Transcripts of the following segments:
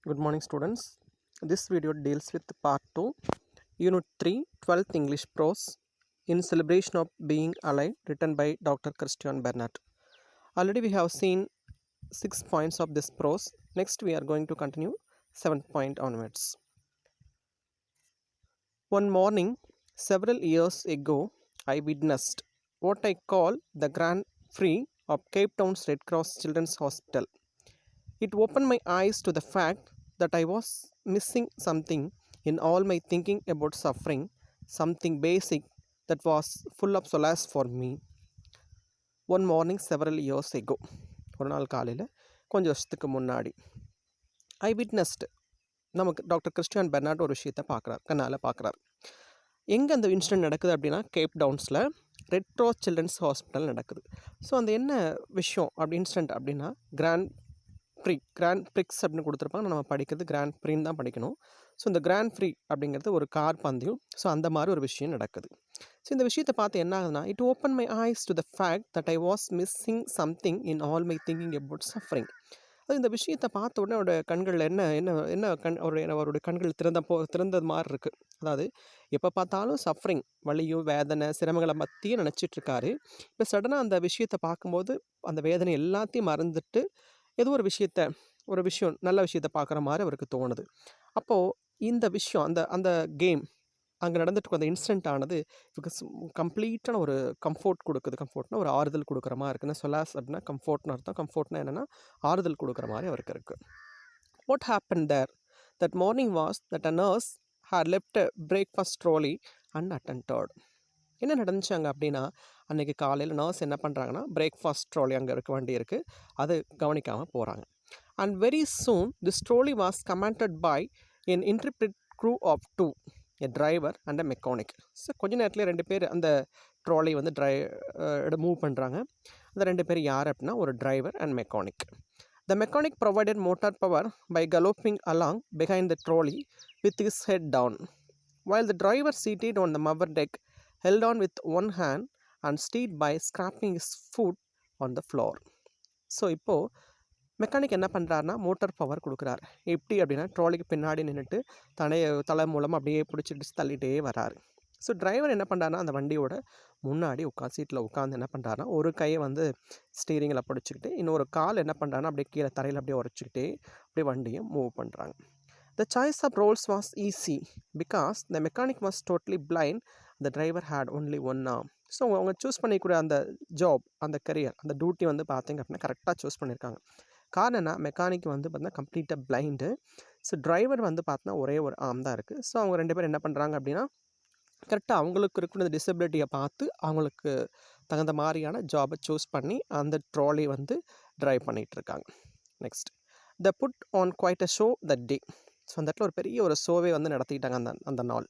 Good morning, students. This video deals with part 2, Unit 3, 12th English Prose, in celebration of being alive, written by Dr. Christian Bernard. Already we have seen 6 points of this prose. Next we are going to continue 7th point onwards. One morning, several years ago, I witnessed what I call the Grand Prix of Cape Town's Red Cross Children's Hospital. It opened my eyes to the fact that I was missing something in all my thinking about suffering, something basic that was full of solace for me. One morning several years ago, ஒரு நாள் காலையில் கொஞ்சம் வருஷத்துக்கு முன்னாடி ஐ witnessed நமக்கு doctor Christian Bernard ஒரு விஷயத்தை பார்க்குறார், கண்ணால் பார்க்குறார். எங்கே அந்த இன்சிடென்ட் நடக்குது அப்படின்னா கேப் டவுன்ஸில் ரெட் க்ராஸ் சில்ட்ரன்ஸ் ஹாஸ்பிட்டல் நடக்குது. ஸோ அந்த என்ன விஷயம் அப்படி இன்சிடென்ட் அப்படின்னா கிராண்ட் ப்ரிக்ஸ் அப்படின்னு கொடுத்துருப்பாங்க. நம்ம படிக்கிறது கிராண்ட் ப்ரீன்னு தான் படிக்கணும். ஸோ இந்த கிராண்ட் ப்ரீ அப்படிங்கிறது ஒரு கார் பந்தயம். ஸோ அந்த மாதிரி ஒரு விஷயம் நடக்குது. ஸோ இந்த விஷயத்தை பார்த்து என்ன ஆகுதுன்னா, it open my ice to the fact that I was missing something in all my thinking about suffering. அது இந்த விஷயத்தை பார்த்த உடனே அவரோட கண்களில் என்ன என்ன என்ன அவருடைய கண்கள் திறந்தது மாதிரி இருக்குது. அதாவது எப்போ பார்த்தாலும் சஃபரிங், வலியும் வேதனை சிரமங்களை பற்றியே நினச்சிட்ருக்காரு. இப்போ சடனாக அந்த விஷயத்தை பார்க்கும்போது அந்த வேதனை எல்லாத்தையும் மறந்துட்டு ஏதோ ஒரு விஷயம் நல்ல விஷயத்தை பார்க்குற மாதிரி அவருக்கு தோணுது. அப்போது இந்த விஷயம் அந்த கேம் அங்கே நடந்துட்டு அந்த இன்சிடென்ட் ஆனது இவருக்கு கம்ப்ளீட்டான ஒரு கம்ஃபோர்ட் கொடுக்குது. கம்ஃபோர்ட்னா ஒரு ஆறுதல் கொடுக்குற மாதிரி இருக்குன்னு சொல்லாஸ் அப்படின்னா கம்ஃபோர்ட்னு அர்த்தம். கம்ஃபோர்ட்னா என்னென்னா ஆறுதல் கொடுக்குற மாதிரி அவருக்கு இருக்குது. What happen there that morning was that a nurse had left breakfast trolley unattended. என்ன நடந்துச்சாங்க அப்படின்னா, அன்றைக்கி காலையில் நர்ஸ் என்ன பண்ணுறாங்கன்னா, பிரேக்ஃபாஸ்ட் ட்ராலி அங்கே இருக்க வேண்டி இருக்குது, அது கவனிக்காமல் போகிறாங்க. And very soon this trolley was commanded by an intrepid crew of 2, a driver and a mechanic. So கொஞ்ச நேரத்தில் 2 பேர் அந்த ட்ராலி வந்து மூவ் பண்ணுறாங்க. அந்த 2 பேர் யார் அப்படின்னா ஒரு driver and mechanic. The mechanic provided motor power by galloping along behind the trolley with his head down, while the driver seated on the mower deck held on with one hand and steered by scraping his foot on the floor. So இப்போது mechanic என்ன பண்ணுறாருனா motor power கொடுக்குறாரு. எப்படி அப்படின்னா ட்ராலிக்கு பின்னாடி நின்றுட்டு தலை மூலமாக அப்படியே பிடிச்சிட்டு தள்ளிகிட்டே வராரு. ஸோ டிரைவர் என்ன பண்ணுறாருனா அந்த வண்டியோட முன்னாடி சீட்டில் உட்காந்து என்ன பண்ணுறாருனா ஒரு கையை வந்து ஸ்டீரிங்கில் பிடிச்சிக்கிட்டு இன்னொரு கால் என்ன பண்ணுறாருனா அப்படியே கீழே தரையில் அப்படியே உரைச்சிக்கிட்டே அப்படியே வண்டியை மூவ் பண்ணுறாங்க. The choice of roles was easy because the mechanic was totally blind. The driver had only one arm. So அவங்க சூஸ் பண்ணிக்கூட அந்த ஜாப், அந்த கரியர், அந்த டியூட்டி வந்து பார்த்திங்க அப்படின்னா கரெக்டாக சூஸ் பண்ணியிருக்காங்க. காரணம் என்ன, மெக்கானிக் வந்து பார்த்தீங்கன்னா கம்ப்ளீட்டாக பிளைண்டு. ஸோ டிரைவர் வந்து பார்த்தீங்கன்னா ஒரே ஒரு ஆர்ம் தான் இருக்குது. ஸோ அவங்க 2 பேரும் என்ன பண்ணுறாங்க அப்படின்னா கரெக்டாக அவங்களுக்கு இருக்கிற இந்த டிசபிலிட்டியை பார்த்து அவங்களுக்கு தகுந்த மாதிரியான ஜாபை சூஸ் பண்ணி அந்த ட்ராலி வந்து ட்ரைவ் பண்ணிகிட்ருக்காங்க. Next, they put on quite a show that day. So அந்த இடத்துல ஒரு பெரிய ஒரு ஷோவே வந்து நடத்திக்கிட்டாங்க அந்த நாள்.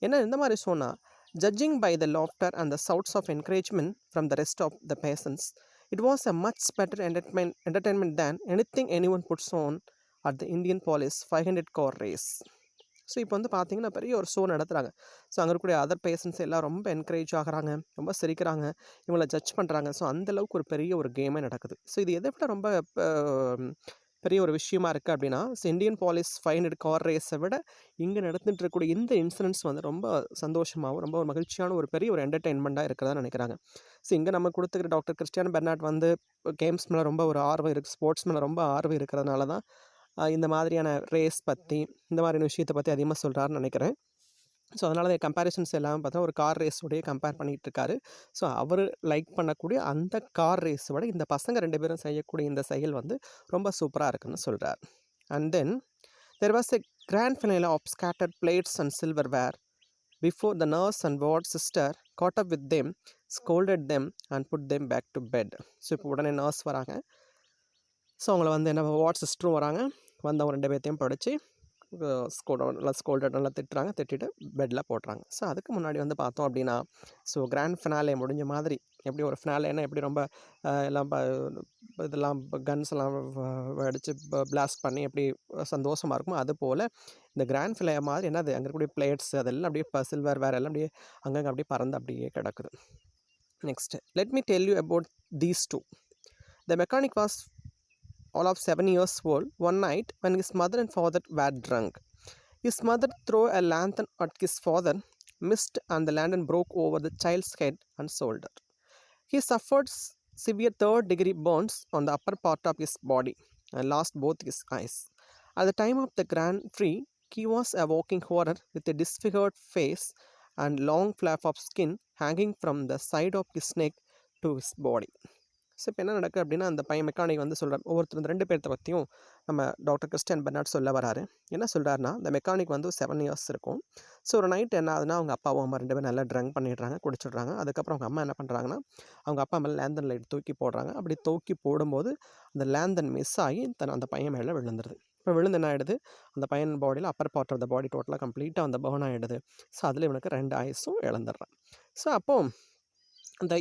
ஏன்னா இந்த மாதிரி ஷோனா, judging by the laughter and the shouts of encouragement from the rest of the patients, it was a much better entertainment than anything anyone puts on at the Indian Police 500 car race. So இப்போ வந்து பார்த்திங்கன்னா பெரிய ஒரு show நடத்துகிறாங்க. So அங்கே இருக்கக்கூடிய other patience எல்லாம் ரொம்ப என்கரேஜ் ஆகிறாங்க, ரொம்ப சிரிக்கிறாங்க, இவங்களை ஜட்ஜ் பண்ணுறாங்க. ஸோ அந்தளவுக்கு ஒரு பெரிய ஒரு கேமே நடக்குது. ஸோ இது எதை விட ரொம்ப பெரிய ஒரு விஷயமா இருக்குது அப்படின்னா, இந்தியன் போலீஸ் 500 கார் ரேஸை விட இங்கே நடந்துட்டு இருக்கக்கூடிய இந்த இன்சிடென்ட்ஸ் வந்து ரொம்ப சந்தோஷமாகவும் ரொம்ப ஒரு மகிழ்ச்சியான ஒரு பெரிய ஒரு என்டர்டெயின்மெண்ட்டாக இருக்கிறதா நினைக்கிறாங்க. ஸோ இங்கே நம்ம கொடுத்துக்கிற டாக்டர் கிறிஸ்டியன் பெர்னார்ட் வந்து கேம்ஸ் மேலே ரொம்ப ஒரு ஆர்வம் இருக்குது, ஸ்போர்ட்ஸ் மேலே ரொம்ப ஆர்வம் இருக்கிறதுனால தான் இந்த மாதிரியான ரேஸ் பற்றி இந்த மாதிரியான விஷயத்தை பற்றி அதிகமாக சொல்கிறாருன்னு நினைக்கிறேன். ஸோ அதனால் கம்பேரிசன்ஸ் எல்லாம் பார்த்தா ஒரு கார் ரேஸோடையே கம்பேர் பண்ணிகிட்ருக்காரு. ஸோ அவர் லைக் பண்ணக்கூடிய அந்த கார் ரேஸை விட இந்த பசங்க 2 பேரும் செய்யக்கூடிய இந்த செயல் வந்து ரொம்ப சூப்பராக இருக்குன்னு சொல்கிறார். And then there was a grand finale of scattered plates and silverware before the nurse and ward sister caught up with them, scolded them and put them back to bed. So இப்போ உடனே nurse வராங்க. So அவங்கள வந்து என்ன ward சிஸ்டரும் வராங்க. வந்து அவங்க 2 பேர்த்தையும் படித்து ஸ்கோல்டட் நல்லா திட்டிட்டு பெட்டில் போடுறாங்க. ஸோ அதுக்கு முன்னாடி வந்து பார்த்தோம் அப்படின்னா, ஸோ கிராண்ட் ஃபினாலே முடிஞ்ச மாதிரி எப்படி ஒரு ஃபினாலேன்னா எப்படி ரொம்ப எல்லாம் இதெல்லாம் கன்ஸ் எல்லாம் அடித்து பிளாஸ்ட் பண்ணி எப்படி சந்தோஷமாக இருக்குமோ, அது போல் இந்த கிராண்ட் ஃபினாலே மாதிரி என்னது அங்கே இருக்கக்கூடிய பிளேட்ஸ் அதெல்லாம் அப்படியே சில்வர் வேறு எல்லாம் அப்படியே அங்கங்கே அப்படியே பறந்து அப்படியே கிடக்குது. Next, let me tell you about these 2. The mechanic was all of 7 years old, one night when his mother and father were drunk. His mother threw a lantern at his father, missed, and the lantern broke over the child's head and shoulder. He suffered severe third-degree burns on the upper part of his body and lost both his eyes. At the time of the Grand Prix, he was a walking horror with a disfigured face and long flap of skin hanging from the side of his neck to his body. So இப்போ என்ன நடக்குது அப்படின்னா, அந்த பையன் mechanic வந்து சொல்கிறார். ஒவ்வொருத்தர் இந்த 2 பேர்த்த பற்றியும் நம்ம டாக்டர் கிறிஸ்டியன் பெர்னார்ட் சொல்ல வராரு. என்ன சொல்கிறாருன்னா, இந்த மெக்கானிக் வந்து 7 இயர்ஸ் இருக்கும். ஸோ ஒரு நைட் என்ன ஆகுதுன்னா, அவங்க அப்பாவும் அம்மா 2 பேரும் நல்லா ட்ரங்க் பண்ணிடுறாங்க, குடிச்சிடுறாங்க. அதுக்கப்புறம் அவங்க அம்மா என்ன பண்ணுறாங்கன்னா, அவங்க அப்பா மேலே லேந்தன் லைட் தூக்கி போடுறாங்க. அப்படி தூக்கி போடும்போது அந்த லேந்தன் மிஸ் ஆகி அந்த பையன் மேலே விழுந்துருது. இப்போ விழுந்து என்ன ஆகிடுது, அந்த பையன் பாடியில் அப்பர் பார்ட் ஆஃப் த பாடி டோட்டலாக கம்ப்ளீட்டாக அந்த பர்ன் ஆகிடுது. ஸோ அதில் இவனுக்கு 2 ஐஸும் இழந்துடுறான். ஸோ அப்போது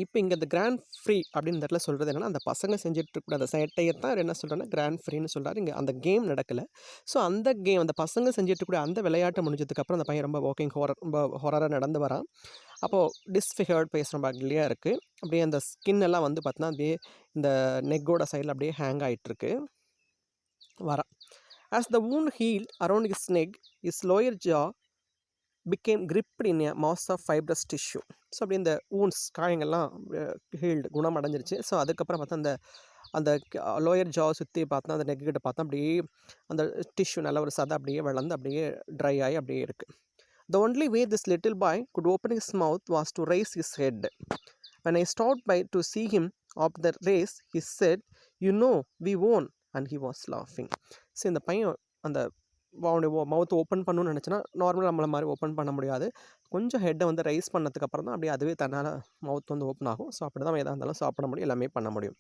இப்போ இங்கே இந்த கிராண்ட் ஃப்ரீ அப்படின்னு இந்த இடத்துல சொல்கிறது என்னென்னா, அந்த பசங்க செஞ்சுட்டு இருக்கக்கூடிய அந்த சேட்டையை தான் என்ன சொல்கிறேன்னா கிராண்ட் ஃப்ரீன்னு சொல்கிறாரு. இங்கே அந்த கேம் நடக்கலை. ஸோ அந்த கேம் அந்த பசங்க செஞ்சுட்டு இருக்கக்கூடிய அந்த விளையாட்டு முடிஞ்சதுக்கப்புறம் அந்த பையன் ரொம்ப வாக்கிங் ரொம்ப ஹொரராக நடந்து வரான். அப்போது டிஸ்ஃபிகர்ட் ஃபேஸ் ரொம்ப அக்லியாக இருக்குது. அப்படியே அந்த ஸ்கின் எல்லாம் வந்து பார்த்தீங்கன்னா அப்படியே இந்த நெக்கோட சைடில் அப்படியே ஹேங் ஆகிட்டுருக்கு வரான். As the wound healed around his neck, his lower jaw became gripped in a mass of fibrous tissue. So அப்படி இந்த ஊன்ஸ் காயங்கள்லாம் ஹீல்டு குணமடைஞ்சிருச்சு. ஸோ அதுக்கப்புறம் பார்த்தா அந்த அந்த லோயர் ஜா சுற்றி பார்த்தா அந்த நெக்கிட்ட பார்த்தா அப்படியே அந்த டிஷ்யூ நல்ல ஒரு சதை அப்படியே வளர்ந்து அப்படியே ட்ரை ஆகி அப்படியே இருக்குது. The only way this little boy could open his mouth was to raise his head. When I stopped by to see him of the race, he said, "You know, we won," and he was laughing. So இந்த பையன் அந்த மவுத் open பண்ணணும்னு நினச்சினா நார்மலாக நம்மளை மாதிரி open பண்ண முடியாது. கொஞ்சம் ஹெட்டை வந்து ரைஸ் பண்ணதுக்கப்புறம் தான் அப்படியே அதுவே தன்னால் மவுத் வந்து ஓப்பன் ஆகும். ஸோ அப்படி தான் எதாக இருந்தாலும் சாப்பிட முடியும், எல்லாமே பண்ண முடியும்.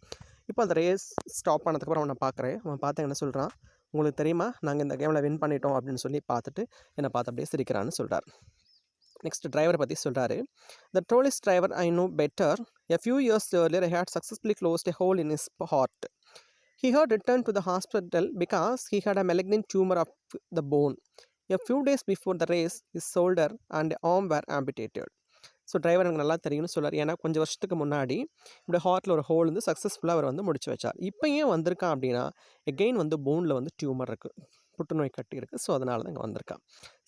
இப்போ அந்த ரேஸ் ஸ்டாப் பண்ணதுக்கப்புறம் அவனை பார்க்குறேன். அவன் பார்த்து என்ன சொல்கிறான், உங்களுக்கு தெரியுமா நாங்கள் இந்த கேமில் வின் பண்ணிட்டோம் அப்படின்னு சொல்லி பார்த்துட்டு என்னை பார்த்து அப்படியே சிரிக்கிறான்னு சொல்கிறார். நெக்ஸ்ட் டிரைவரை பற்றி சொல்கிறாரு. The trolleys driver I know better. A few years earlier I had successfully closed a hole in his heart. He had returned to the hospital because he had a malignant tumor of the bone. A few days before the race, his shoulder and arm were amputated. So driver எனக்கு நல்லா தெரியும்னு சொல்கிறார். ஏன்னா கொஞ்சம் வருஷத்துக்கு முன்னாடி இப்படி ஹார்ட்டில் ஒரு ஹோல் வந்து சக்ஸஸ்ஃபுல்லாக அவர் வந்து முடிச்சு வச்சார். இப்போ ஏன் வந்திருக்கான் அப்படின்னா, எகெயின் வந்து போனில் வந்து டியூமர் இருக்குது, புற்றுநோய் கட்டி இருக்குது. ஸோ அதனால தான் இங்கே வந்திருக்கான்.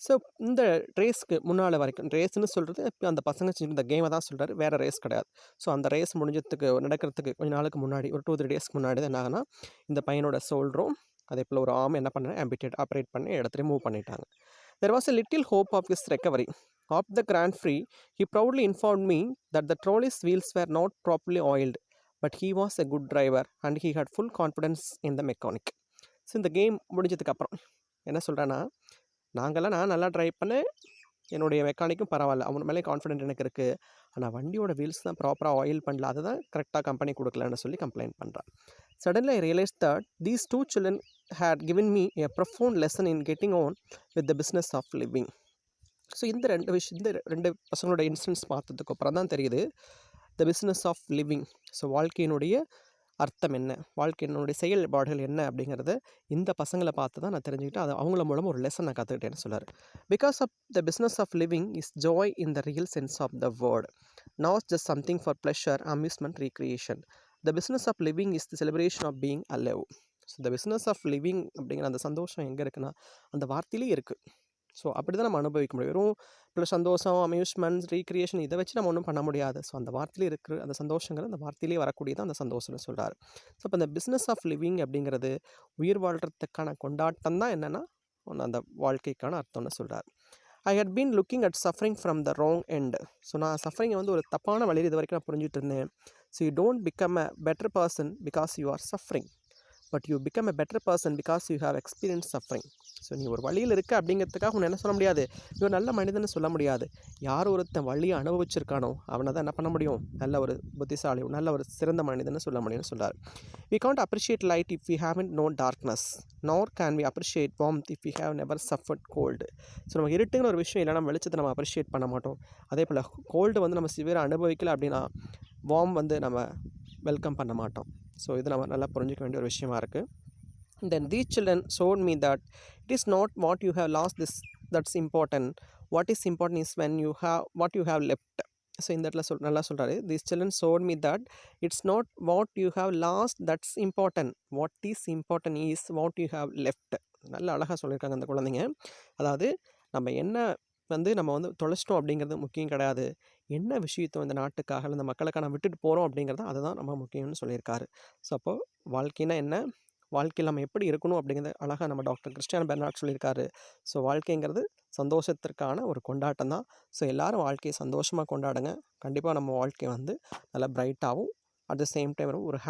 ஸோ இந்த ரேஸ்க்கு முன்னால் வரைக்கும் ரேஸ்ன்னு சொல்கிறது இப்போ அந்த பசங்க இந்த கேமை தான் சொல்கிறாரு, வேறு ரேஸ் கிடையாது. ஸோ அந்த ரேஸ் நடக்கிறதுக்கு கொஞ்ச நாளுக்கு முன்னாடி ஒரு 2-3 டேஸ்க்கு முன்னாடி தான் என்ன ஆகுனா, இந்த பையனோட ஷோல்டரும் அதே போல் ஒரு ஆர்ம் என்ன பண்ண ஆப்ரேட் பண்ணி இடத்துல மூவ் பண்ணிட்டாங்க. There was a little hope of his recovery. After the Grand Prix, he proudly informed me that the trolley's wheels were not properly oiled, but he was a good driver and he had full confidence in the mechanic. So இந்த game முடிஞ்சதுக்கப்புறம் என்ன சொல்கிறேன்னா, நான் நல்லா drive பண்ணேன், என்னுடைய மெக்கானிக்கும் பரவாயில்ல, அவன் மேலே கான்ஃபிடென்ட் எனக்கு இருக்குது, ஆனால் வண்டியோட வீல்ஸ் தான் ப்ராப்பராக ஆயில் பண்ணல, அதை தான் கரெக்டாக கம்பெனி கொடுக்கலன்னு சொல்லி கம்ப்ளைண்ட் பண்ணுறான். Suddenly I realized that these 2 children had given me a profound lesson in getting on with the business of living. So இந்த 2 பசங்களோட இன்சிடென்ட்ஸ் பார்த்ததுக்கு அப்புறம் தான் தெரியுது the business of living. So வாழ்க்கையினுடைய அர்த்தம் என்ன, வாழ்க்கையினுடைய செயல்பாடுகள் என்ன அப்படிங்கிறத இந்த பசங்களை பார்த்து தான் நான் தெரிஞ்சுக்கிட்டேன். அது அவங்கள மூலமாக ஒரு லெசன் நான் கற்றுக்கிட்டேன்னு சொல்லார். Because of the business of living is joy in the real sense of the word, not just something for pleasure, amusement, recreation. The business of living is the celebration of being alive. So the business of living அப்படிங்கிற அந்த சந்தோஷம் எங்கே இருக்குன்னா அந்த வார்த்தையிலே இருக்குது. So அப்படி தான் நம்ம அனுபவிக்க முடியும். வெறும் ப்ளஸ் சந்தோஷம், அம்யூஸ்மெண்ட்ஸ், ரீக்ரியேஷன் இதை வச்சு நம்ம ஒன்றும் பண்ண முடியாது. ஸோ அந்த வார்த்தையிலே இருக்கிற அந்த சந்தோஷங்கள் அந்த வார்த்தையிலே வரக்கூடியது அந்த சந்தோஷம்னு சொல்கிறார். ஸோ இப்போ இந்த பிஸ்னஸ் ஆஃப் லிவிங் அப்படிங்கிறது உயிர் வாழ்கிறதுக்கான கொண்டாட்டம் தான் என்னென்னா அந்த வாழ்க்கைக்கான அர்த்தம்னு சொல்கிறார். I had been looking at suffering from the wrong end. So நான் சஃபரிங்கை வந்து ஒரு தப்பான வழியில் இது வரைக்கும் நான் புரிஞ்சுட்டு இருந்தேன். So you don't become a better person because you are suffering, but you become a better person because you have experience suffering. So நீ ஒரு வழியில் இருக்க அப்படிங்கிறதுக்காக உன்னை என்ன சொல்ல முடியாது, நீ ஒரு நல்ல மனிதன்னு சொல்ல முடியாது. யார் ஒருத்தன் வழியை அனுபவிச்சிருக்கானோ அவனை தான் என்ன பண்ண முடியும், நல்ல ஒரு புத்திசாலி, நல்ல ஒரு சிறந்த மனிதன்னு சொல்ல முடியும்னு சொல்கிறார். We can't appreciate light if we haven't known darkness, nor can we appreciate warmth if we have never suffered cold. So நம்ம இருட்டுங்கிற ஒரு விஷயம் இல்லை, நம்ம வெளிச்சத்தை நம்ம அப்ரிஷியேட் பண்ண மாட்டோம். அதே போல் கோல்டு வந்து நம்ம சிவியராக அனுபவிக்கல அப்படின்னா வார்ம் வந்து நம்ம வெல்கம் பண்ண மாட்டோம். ஸோ இது நம்ம நல்லா புரிஞ்சிக்க வேண்டிய ஒரு விஷயமா இருக்குது. Then these children showed me that it is not what you have lost that's important. What is important is when you have what you have left. So இந்த இடத்துல நல்லா சொல்கிறாரு, these children showed me that it's not what you have lost that's important, what is important is what you have left. நல்ல அழகாக சொல்லியிருக்காங்க அந்த குழந்தைங்க. அதாவது நம்ம என்ன நம்ம தொலைச்சிட்டோம் அப்படிங்கிறது முக்கியம் கிடையாது, என்ன விஷயத்தை இந்த நாட்டுக்காக இந்த மக்களுக்காக நம்ம விட்டுட்டு போகிறோம் அப்படிங்கிறது அதுதான் நம்ம முக்கியம்னு சொல்லியிருக்காரு. ஸோ அப்போது வாழ்க்கைனா என்ன, வாழ்க்கையில் நம்ம எப்படி இருக்கணும் அப்படிங்கிறத அழகாக நம்ம டாக்டர் கிறிஸ்டியான் பெர்னார்ட் சொல்லியிருக்காரு. ஸோ வாழ்க்கைங்கிறது சந்தோஷத்திற்கான ஒரு கொண்டாட்டம் தான். ஸோ எல்லோரும் வாழ்க்கையை சந்தோஷமாக கொண்டாடுங்க. கண்டிப்பாக நம்ம வாழ்க்கை நல்லா பிரைட்டாகவும் அட் த சேம் டைம் ஒரு